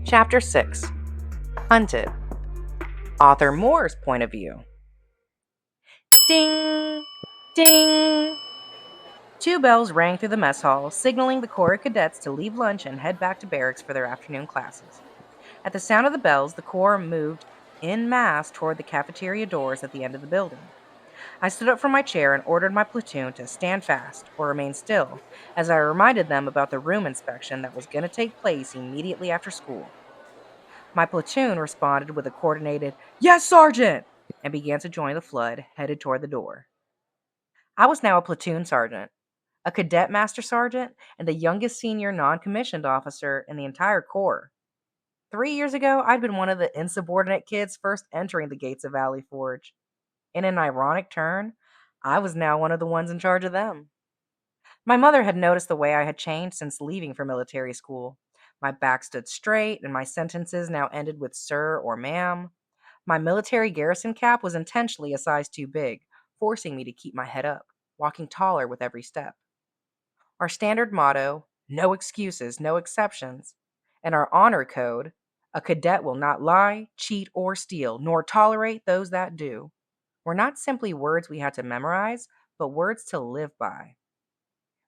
Chapter 6. Hunted. Author Moore's point of view. Ding! Ding! Two bells rang through the mess hall, signaling the Corps of cadets to leave lunch and head back to barracks for their afternoon classes. At the sound of the bells, the Corps moved en masse toward the cafeteria doors at the end of the building. I stood up from my chair and ordered my platoon to stand fast or remain still, as I reminded them about the room inspection that was going to take place immediately after school. My platoon responded with a coordinated, "Yes, Sergeant!" and began to join the flood, headed toward the door. I was now a platoon sergeant, a cadet master sergeant, and the youngest senior non-commissioned officer in the entire Corps. 3 years ago, I'd been one of the insubordinate kids first entering the gates of Valley Forge. In an ironic turn, I was now one of the ones in charge of them. My mother had noticed the way I had changed since leaving for military school. My back stood straight, and my sentences now ended with sir or ma'am. My military garrison cap was intentionally a size too big, forcing me to keep my head up, walking taller with every step. Our standard motto, no excuses, no exceptions, and our honor code, a cadet will not lie, cheat, or steal, nor tolerate those that do, were not simply words we had to memorize, but words to live by.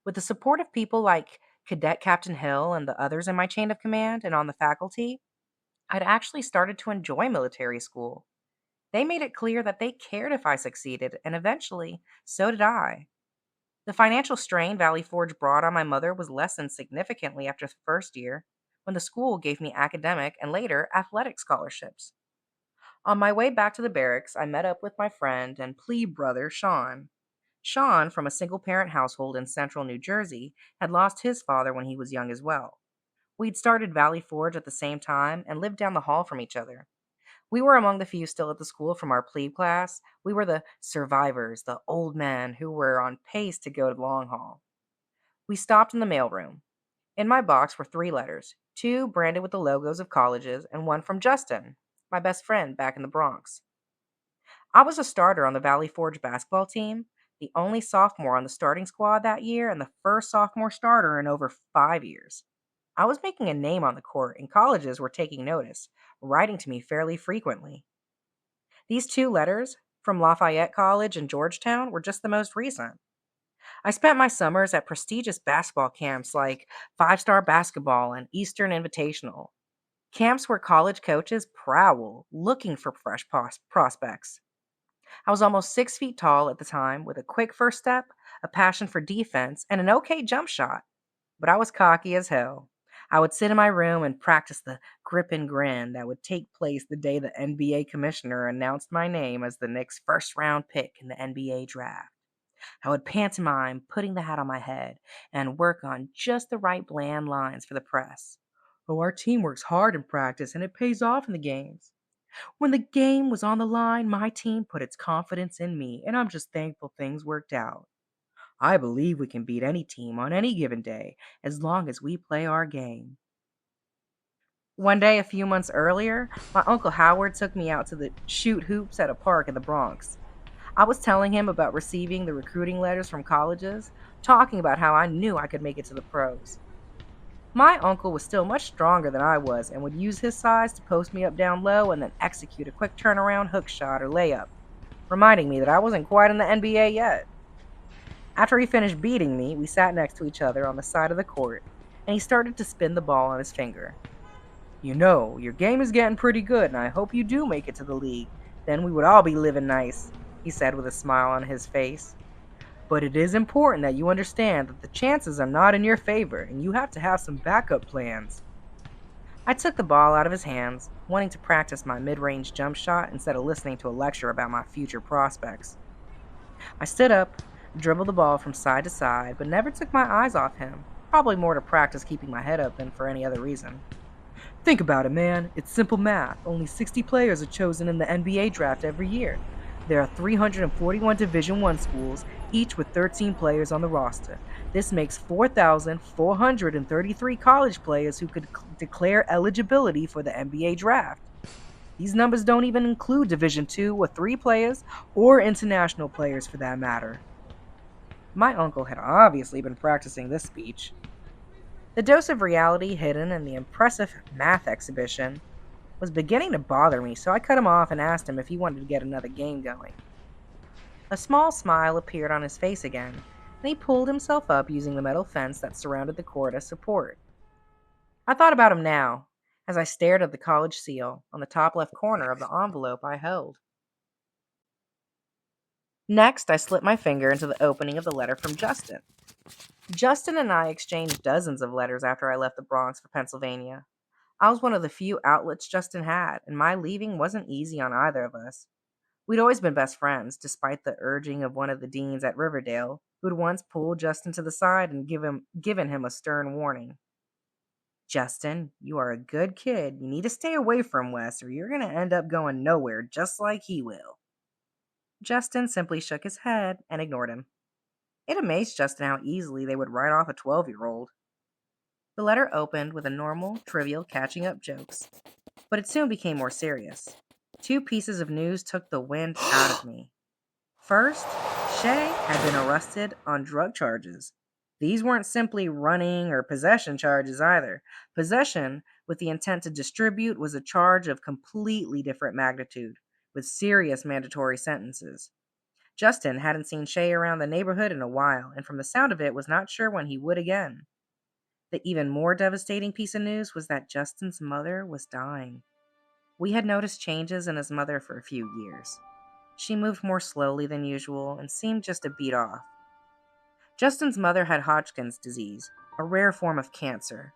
With the support of people like Cadet Captain Hill and the others in my chain of command and on the faculty, I'd actually started to enjoy military school. They made it clear that they cared if I succeeded, and eventually, so did I. The financial strain Valley Forge brought on my mother was lessened significantly after the first year, when the school gave me academic and later athletic scholarships. On my way back to the barracks, I met up with my friend and plebe brother, Sean. Sean, from a single parent household in central New Jersey, had lost his father when he was young as well. We'd started Valley Forge at the same time and lived down the hall from each other. We were among the few still at the school from our plebe class. We were the survivors, the old men who were on pace to go to the long haul. We stopped in the mailroom. In my box were 3 letters, two branded with the logos of colleges, and one from Justin, my best friend back in the Bronx. I was a starter on the Valley Forge basketball team, the only sophomore on the starting squad that year, and the first sophomore starter in over 5 years. I was making a name on the court, and colleges were taking notice, writing to me fairly frequently. These 2 letters, from Lafayette College and Georgetown, were just the most recent. I spent my summers at prestigious basketball camps like Five Star Basketball and Eastern Invitational, camps where college coaches prowl, looking for fresh prospects. I was almost 6 feet tall at the time, with a quick first step, a passion for defense, and an okay jump shot. But I was cocky as hell. I would sit in my room and practice the grip and grin that would take place the day the NBA commissioner announced my name as the Knicks' first round pick in the NBA draft. I would pantomime putting the hat on my head and work on just the right bland lines for the press. Oh, our team works hard in practice and it pays off in the games. When the game was on the line, my team put its confidence in me, and I'm just thankful things worked out. I believe we can beat any team on any given day as long as we play our game. One day, a few months earlier, my Uncle Howard took me out to the shoot hoops at a park in the Bronx. I was telling him about receiving the recruiting letters from colleges, talking about how I knew I could make it to the pros. My uncle was still much stronger than I was and would use his size to post me up down low and then execute a quick turnaround hook shot or layup, reminding me that I wasn't quite in the NBA yet. After he finished beating me, we sat next to each other on the side of the court, and he started to spin the ball on his finger. You know, your game is getting pretty good, and I hope you do make it to the league. Then we would all be living nice, he said with a smile on his face. But it is important that you understand that the chances are not in your favor, and you have to have some backup plans. I took the ball out of his hands, wanting to practice my mid-range jump shot instead of listening to a lecture about my future prospects. I stood up, dribbled the ball from side to side, but never took my eyes off him, probably more to practice keeping my head up than for any other reason. Think about it, man. It's simple math. Only 60 players are chosen in the NBA draft every year. There are 341 Division I schools, each with 13 players on the roster. This makes 4,433 college players who could declare eligibility for the NBA draft. These numbers don't even include Division II or III players, or international players for that matter. My uncle had obviously been practicing this speech. The dose of reality hidden in the impressive math exhibition was beginning to bother me, so I cut him off and asked him if he wanted to get another game going. A small smile appeared on his face again, and he pulled himself up using the metal fence that surrounded the court as support. I thought about him now, as I stared at the college seal on the top left corner of the envelope I held. Next, I slipped my finger into the opening of the letter from Justin. Justin and I exchanged dozens of letters after I left the Bronx for Pennsylvania. I was one of the few outlets Justin had, and my leaving wasn't easy on either of us. We'd always been best friends, despite the urging of one of the deans at Riverdale, who'd once pulled Justin to the side and given him a stern warning. Justin, you are a good kid. You need to stay away from Wes, or you're going to end up going nowhere just like he will. Justin simply shook his head and ignored him. It amazed Justin how easily they would write off a 12-year-old. The letter opened with a normal, trivial catching up jokes, but it soon became more serious. Two pieces of news took the wind out of me. First, Shay had been arrested on drug charges. These weren't simply running or possession charges either. Possession with the intent to distribute was a charge of completely different magnitude, with serious mandatory sentences. Justin hadn't seen Shay around the neighborhood in a while, and from the sound of it was not sure when he would again. The even more devastating piece of news was that Justin's mother was dying. We had noticed changes in his mother for a few years. She moved more slowly than usual and seemed just a beat off. Justin's mother had Hodgkin's disease, a rare form of cancer.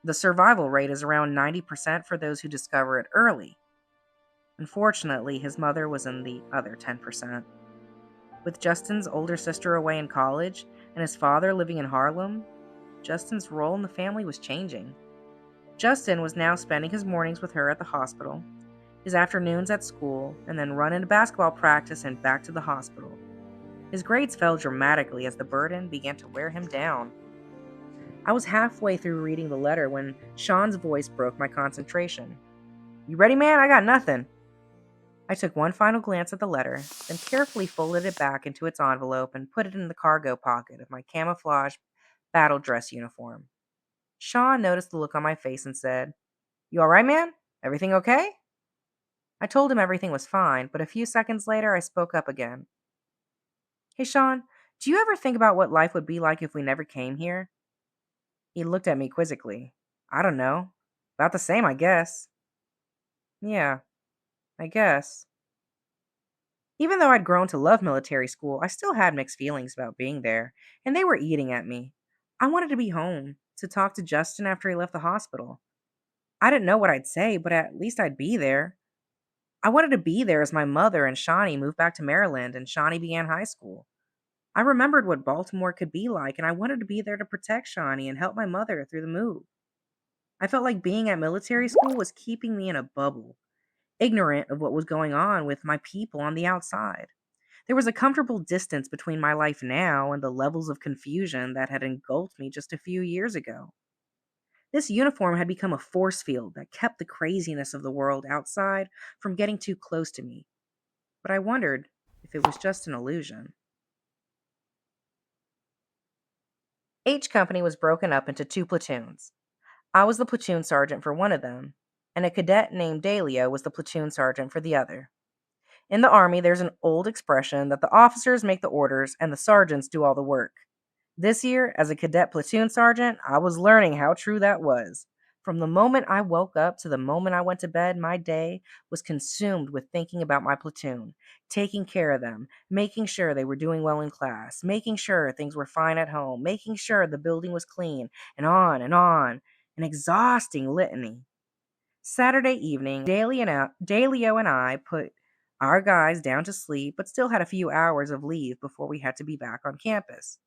The survival rate is around 90% for those who discover it early. Unfortunately, his mother was in the other 10%. With Justin's older sister away in college and his father living in Harlem, Justin's role in the family was changing. Justin was now spending his mornings with her at the hospital, his afternoons at school, and then run into basketball practice and back to the hospital. His grades fell dramatically as the burden began to wear him down. I was halfway through reading the letter when Sean's voice broke my concentration. "You ready, man? I got nothing." I took one final glance at the letter, then carefully folded it back into its envelope and put it in the cargo pocket of my camouflage battle dress uniform. Sean noticed the look on my face and said, "You all right, man? Everything okay?" I told him everything was fine, but a few seconds later I spoke up again. "Hey, Sean, do you ever think about what life would be like if we never came here?" He looked at me quizzically. "I don't know. About the same, I guess." "Yeah, I guess." Even though I'd grown to love military school, I still had mixed feelings about being there, and they were eating at me. I wanted to be home, to talk to Justin after he left the hospital. I didn't know what I'd say, but at least I'd be there. I wanted to be there as my mother and Shawnee moved back to Maryland and Shawnee began high school. I remembered what Baltimore could be like, and I wanted to be there to protect Shawnee and help my mother through the move. I felt like being at military school was keeping me in a bubble, ignorant of what was going on with my people on the outside. There was a comfortable distance between my life now and the levels of confusion that had engulfed me just a few years ago. This uniform had become a force field that kept the craziness of the world outside from getting too close to me, but I wondered if it was just an illusion. H Company was broken up into two platoons. I was the platoon sergeant for one of them, and a cadet named Dalio was the platoon sergeant for the other. In the Army, there's an old expression that the officers make the orders and the sergeants do all the work. This year, as a cadet platoon sergeant, I was learning how true that was. From the moment I woke up to the moment I went to bed, my day was consumed with thinking about my platoon, taking care of them, making sure they were doing well in class, making sure things were fine at home, making sure the building was clean, and on and on. An exhausting litany. Saturday evening, Dalio and I put our guys down to sleep, but still had a few hours of leave before we had to be back on campus.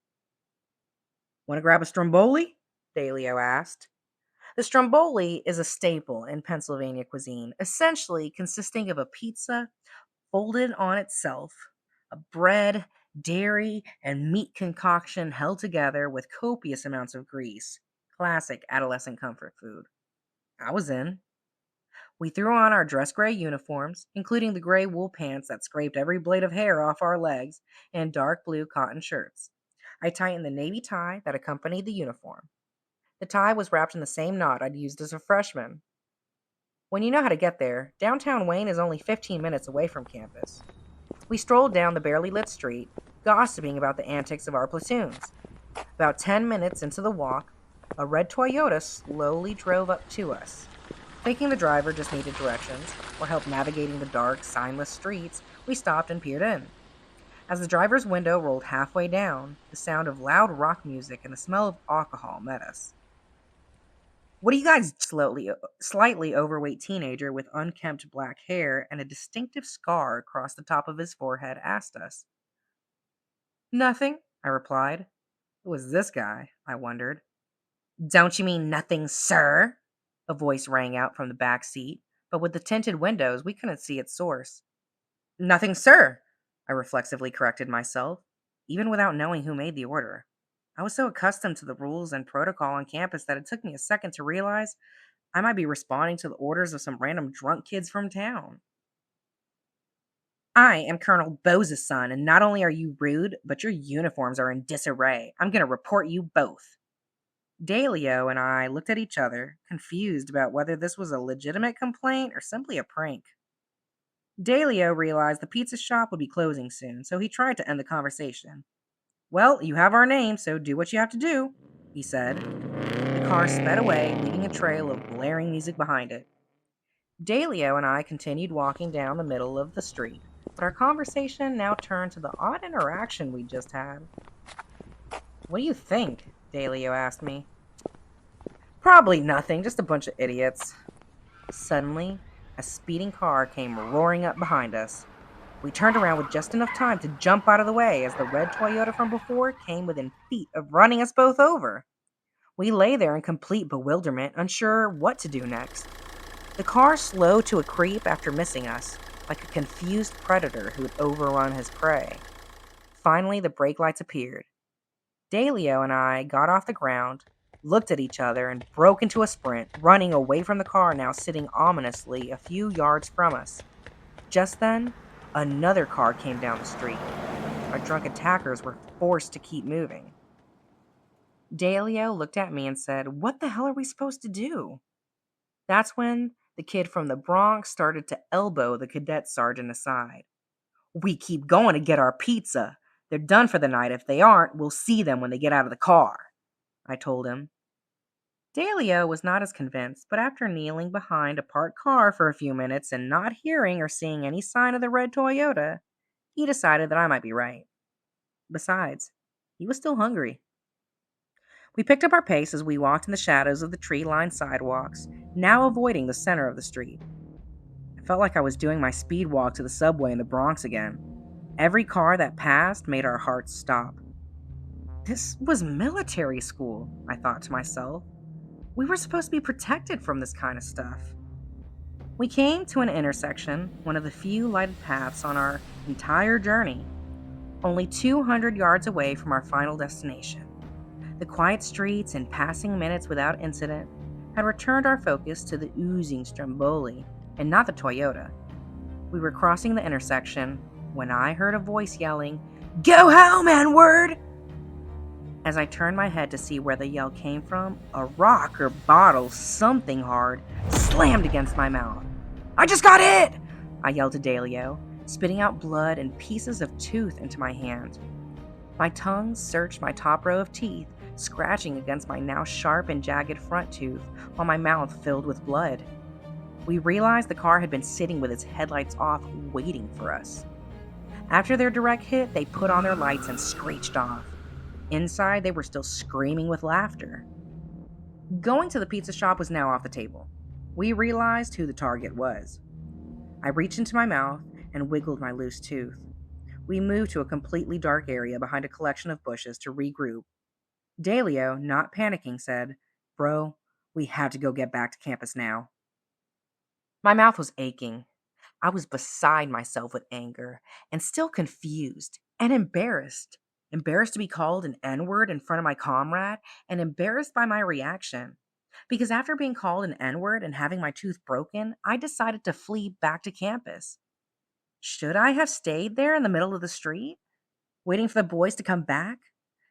"Want to grab a stromboli?" Dalio asked. The stromboli is a staple in Pennsylvania cuisine, essentially consisting of a pizza folded on itself, a bread, dairy, and meat concoction held together with copious amounts of grease. Classic adolescent comfort food. I was in. We threw on our dress gray uniforms, including the gray wool pants that scraped every blade of hair off our legs, and dark blue cotton shirts. I tightened the navy tie that accompanied the uniform. The tie was wrapped in the same knot I'd used as a freshman. When you know how to get there, downtown Wayne is only 15 minutes away from campus. We strolled down the barely lit street, gossiping about the antics of our platoons. About 10 minutes into the walk, a red Toyota slowly drove up to us. Thinking the driver just needed directions or help navigating the dark, signless streets, we stopped and peered in. As the driver's window rolled halfway down, the sound of loud rock music and the smell of alcohol met us. "What are you guys?" Slightly overweight teenager with unkempt black hair and a distinctive scar across the top of his forehead asked us. "Nothing," I replied. Who was this guy? I wondered. "Don't you mean nothing, sir?" A voice rang out from the back seat, but with the tinted windows, we couldn't see its source. "Nothing, sir," I reflexively corrected myself, even without knowing who made the order. I was so accustomed to the rules and protocol on campus that it took me a second to realize I might be responding to the orders of some random drunk kids from town. "I am Colonel Bose's son, and not only are you rude, but your uniforms are in disarray. I'm going to report you both." Dalio and I looked at each other, confused about whether this was a legitimate complaint or simply a prank. Dalio realized the pizza shop would be closing soon, so he tried to end the conversation. "Well, you have our name, so do what you have to do," he said. The car sped away, leaving a trail of blaring music behind it. Dalio and I continued walking down the middle of the street, but our conversation now turned to the odd interaction we just had. "What do you think?" Dalio asked me. "Probably nothing, just a bunch of idiots." Suddenly, a speeding car came roaring up behind us. We turned around with just enough time to jump out of the way as the red Toyota from before came within feet of running us both over. We lay there in complete bewilderment, unsure what to do next. The car slowed to a creep after missing us, like a confused predator who had overrun his prey. Finally, the brake lights appeared. Dalio and I got off the ground, looked at each other, and broke into a sprint, running away from the car now sitting ominously a few yards from us. Just then, another car came down the street. Our drunk attackers were forced to keep moving. Dalio looked at me and said, "What the hell are we supposed to do?" That's when the kid from the Bronx started to elbow the cadet sergeant aside. "We keep going to get our pizza. They're done for the night. If they aren't, we'll see them when they get out of the car," I told him. Dalio was not as convinced, but after kneeling behind a parked car for a few minutes and not hearing or seeing any sign of the red Toyota, he decided that I might be right. Besides, he was still hungry. We picked up our pace as we walked in the shadows of the tree-lined sidewalks, now avoiding the center of the street. I felt like I was doing my speed walk to the subway in the Bronx again. Every car that passed made our hearts stop. This was military school, I thought to myself. We were supposed to be protected from this kind of stuff. We came to an intersection, one of the few lighted paths on our entire journey, only 200 yards away from our final destination. The quiet streets and passing minutes without incident had returned our focus to the oozing Stromboli and not the Toyota. We were crossing the intersection when I heard a voice yelling, "Go home, N-word!" As I turned my head to see where the yell came from, a rock or bottle, something hard, slammed against my mouth. "I just got hit!" I yelled to Dalio, spitting out blood and pieces of tooth into my hand. My tongue searched my top row of teeth, scratching against my now sharp and jagged front tooth, while my mouth filled with blood. We realized the car had been sitting with its headlights off, waiting for us. After their direct hit, they put on their lights and screeched off. Inside, they were still screaming with laughter. Going to the pizza shop was now off the table. We realized who the target was. I reached into my mouth and wiggled my loose tooth. We moved to a completely dark area behind a collection of bushes to regroup. Dalio, not panicking, said, "Bro, we have to go get back to campus now." My mouth was aching. I was beside myself with anger and still confused and embarrassed. Embarrassed to be called an N-word in front of my comrade and embarrassed by my reaction. Because after being called an N-word and having my tooth broken, I decided to flee back to campus. Should I have stayed there in the middle of the street, waiting for the boys to come back?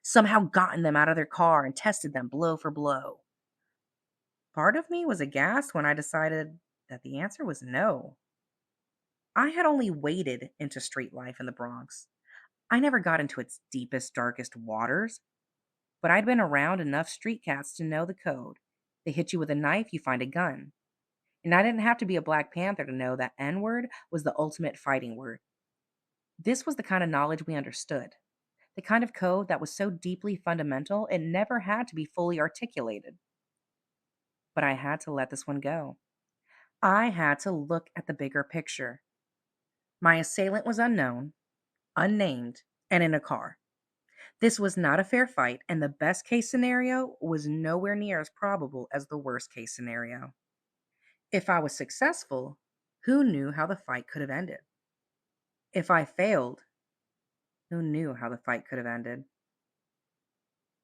Somehow gotten them out of their car and tested them blow for blow. Part of me was aghast when I decided that the answer was no. I had only waded into street life in the Bronx. I never got into its deepest, darkest waters, but I'd been around enough street cats to know the code. They hit you with a knife, you find a gun. And I didn't have to be a Black Panther to know that N word was the ultimate fighting word. This was the kind of knowledge we understood, the kind of code that was so deeply fundamental it never had to be fully articulated. But I had to let this one go. I had to look at the bigger picture. My assailant was unknown, unnamed, and in a car. This was not a fair fight, and the best case scenario was nowhere near as probable as the worst case scenario. If I was successful, who knew how the fight could have ended? If I failed, who knew how the fight could have ended?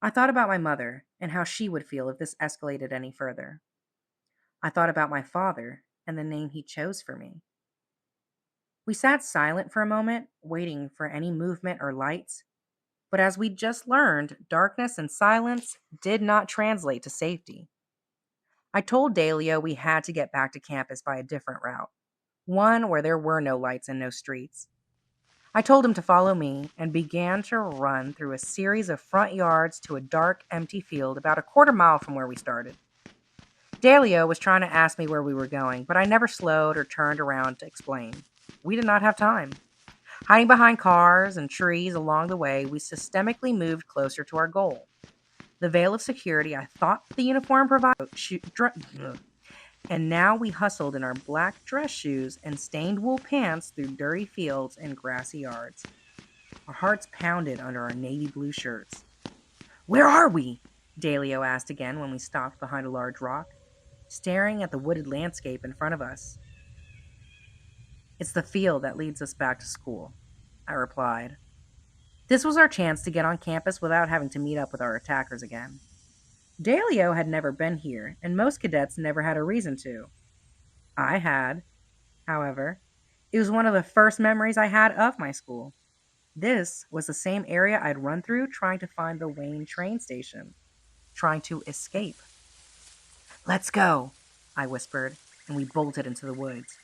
I thought about my mother and how she would feel if this escalated any further. I thought about my father and the name he chose for me. We sat silent for a moment, waiting for any movement or lights, but as we just learned, darkness and silence did not translate to safety. I told Dalio we had to get back to campus by a different route, one where there were no lights and no streets. I told him to follow me and began to run through a series of front yards to a dark, empty field about a quarter mile from where we started. Dalio was trying to ask me where we were going, but I never slowed or turned around to explain. We did not have time. Hiding behind cars and trees along the way, we systemically moved closer to our goal. The veil of security I thought the uniform provided, and now we hustled in our black dress shoes and stained wool pants through dirty fields and grassy yards. Our hearts pounded under our navy blue shirts. "Where are we?" Dalio asked again when we stopped behind a large rock, staring at the wooded landscape in front of us. "It's the field that leads us back to school," I replied. This was our chance to get on campus without having to meet up with our attackers again. Dalio had never been here, and most cadets never had a reason to. I had, however. It was one of the first memories I had of my school. This was the same area I'd run through trying to find the Wayne train station, trying to escape. "Let's go," I whispered, and we bolted into the woods.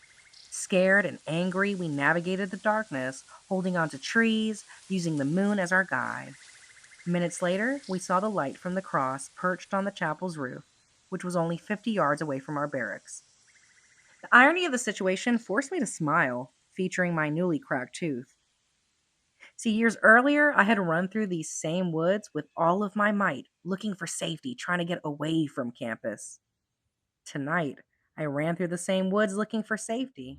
Scared and angry, we navigated the darkness, holding onto trees, using the moon as our guide. Minutes later, we saw the light from the cross perched on the chapel's roof, which was only 50 yards away from our barracks. The irony of the situation forced me to smile, featuring my newly cracked tooth. See, years earlier, I had run through these same woods with all of my might, looking for safety, trying to get away from campus. Tonight, I ran through the same woods looking for safety,